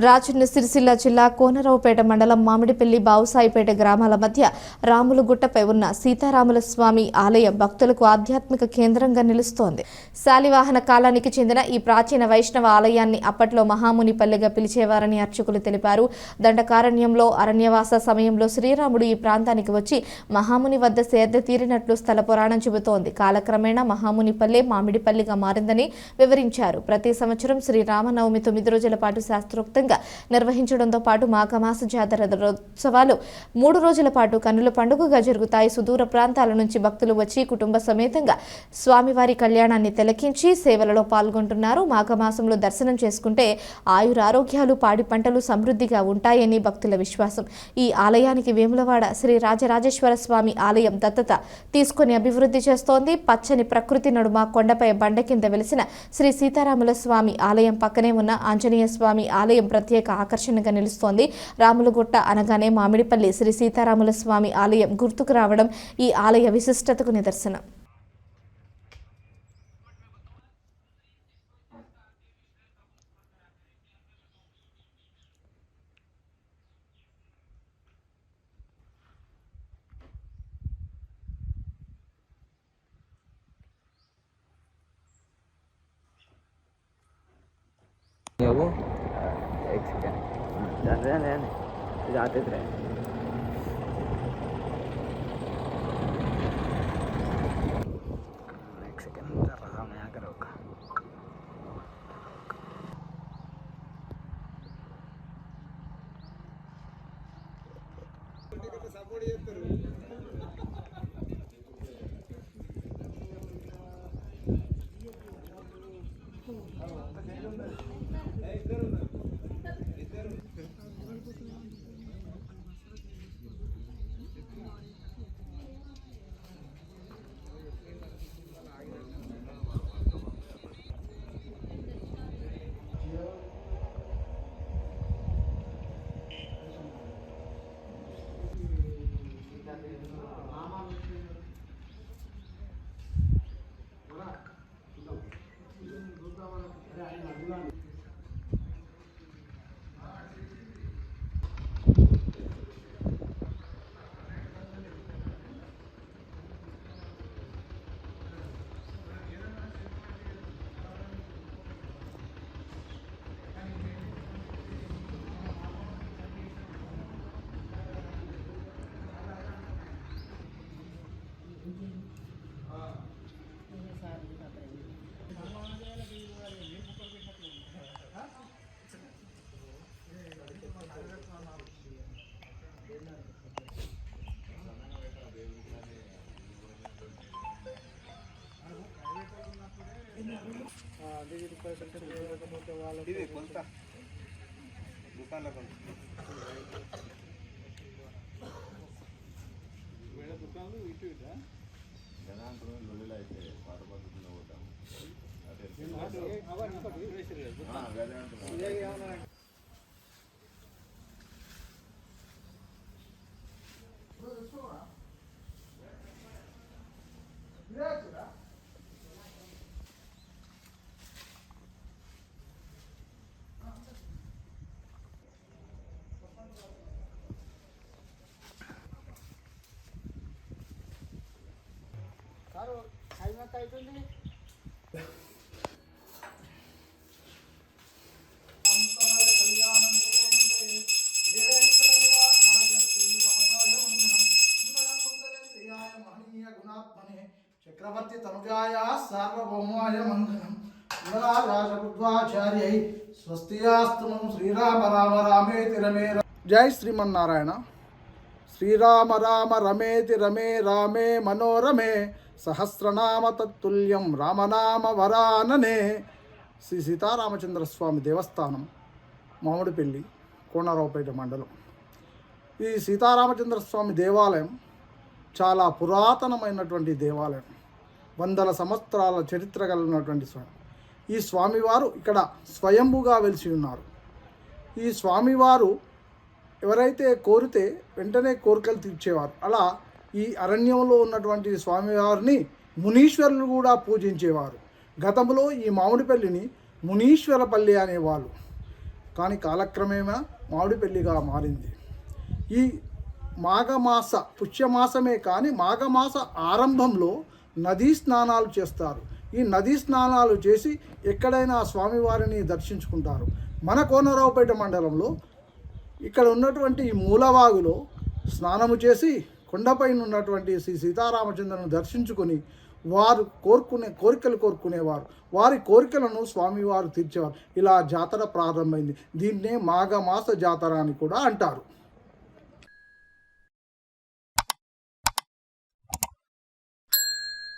రాజన్న సిరిసిల్ల జిల్లా కోనరావుపేట మండలం మామిడిపల్లి బావుసాయిపేట గ్రామాల మధ్య రాములగుట్టపై ఉన్న సీతారాముల స్వామి ఆలయం భక్తులకు ఆధ్యాత్మిక కేంద్రంగా నిలుస్తోంది. శాలివాహన కాలానికి చెందిన ఈ ప్రాచీన వైష్ణవ ఆలయాన్ని అప్పట్లో మహామునిపల్లిగా పిలిచేవారని అర్చకులు తెలిపారు. దండకారణ్యంలో అరణ్యవాస సమయంలో శ్రీరాముడు ఈ ప్రాంతానికి వచ్చి మహాముని వద్ద సేద తీరినట్లు స్థల పురాణం చెబుతోంది. కాలక్రమేణా మహామునిపల్లె మామిడిపల్లిగా మారిందని వివరించారు. ప్రతి సంవత్సరం శ్రీరామనవమి 9 రోజుల పాటు శాస్త్రోక్తంగా నిర్వహించడంతో పాటు మాఘమాస జాతర ఉత్సవాలు 3 రోజుల పాటు కన్నుల పండుగగా జరుగుతాయి. సుదూర ప్రాంతాల నుంచి భక్తులు వచ్చి కుటుంబ సమేతంగా స్వామివారి కళ్యాణాన్ని తిలకించి సేవలలో పాల్గొంటున్నారు. మాఘమాసంలో దర్శనం చేసుకుంటే ఆయురారోగ్యాలు, పాడి పంటలు సమృద్ధిగా ఉంటాయని భక్తుల విశ్వాసం. ఈ ఆలయానికి వేములవాడ శ్రీ రాజరాజేశ్వర స్వామి ఆలయం దత్తత తీసుకుని అభివృద్ధి చేస్తోంది. పచ్చని ప్రకృతి నడుమ కొండపై బండ కింద వెలిసిన శ్రీ సీతారాముల స్వామి ఆలయం పక్కనే ఉన్న ఆంజనేయ స్వామి ఆలయం ప్రత్యేక ఆకర్షణగా నిలుస్తోంది. రాములగుట్ట అనగానే మామిడిపల్లి శ్రీ సీతారాముల స్వామి ఆలయం గుర్తుకు రావడం ఈ ఆలయ విశిష్టతకు నిదర్శనం. एक सेकंड जाते थे एक सेकंड रहा मैं आकर रोका ఇది కొంత దుకాణంలో కొంత వేరే దుకాణాలు ఇటు ఇటా జనాంతరం లొల్లిలో అయితే పాత పద్ధతిలో పోతాం అదే చక్రవర్తి తనుజాయ సార్వభౌమాయ మంగళం రాజపుత్వాచార్యై స్వస్తియాస్తు శ్రీరామ రామ రామేతి రమే. జై శ్రీమన్నారాయణ. శ్రీరామ రామ రమేతి రమే రామే మనోరమే సహస్రనామ తత్తుల్యం రామనామ వరాననే. శ్రీ సీతారామచంద్రస్వామి దేవస్థానం, మామిడిపల్లి, కోనరావుపేట మండలం. ఈ సీతారామచంద్రస్వామి దేవాలయం చాలా పురాతనమైనటువంటి దేవాలయం. 100 సంవత్సరాల చరిత్ర కలిగినటువంటి స్వామి. ఈ స్వామివారు ఇక్కడ స్వయంభుగా వెలిసి ఉన్నారు. ఈ స్వామివారు ఎవరైతే కోరితే వెంటనే కోరికలు తీర్చేవారు. అలా ఈ అరణ్యంలో ఉన్నటువంటి స్వామివారిని మునీశ్వరులు కూడా పూజించేవారు. గతంలో ఈ మామిడిపల్లిని మునీశ్వరపల్లి అనేవాళ్ళు. కానీ కాలక్రమేణా మామిడిపల్లిగా మారింది. ఈ మాఘమాస పుష్యమాసమే కానీ మాఘమాస ఆరంభంలో నదీ స్నానాలు చేస్తారు. ఈ నదీ స్నానాలు చేసి ఎక్కడైనా స్వామివారిని దర్శించుకుంటారు. మన కోనరావుపేట మండలంలో ఇక్కడ ఉన్నటువంటి ఈ మూలవాగులో స్నానము చేసి కొండపైన ఉన్నటువంటి శ్రీ సీతారామచంద్రుని దర్శించుకొని వారు కోరికలు కోరుకునేవారు. వారి కోరికలను స్వామివారు తీర్చేవారు. ఇలా జాతర ప్రారంభమైంది. దీన్నే మాఘమాస జాతర అని కూడా అంటారు.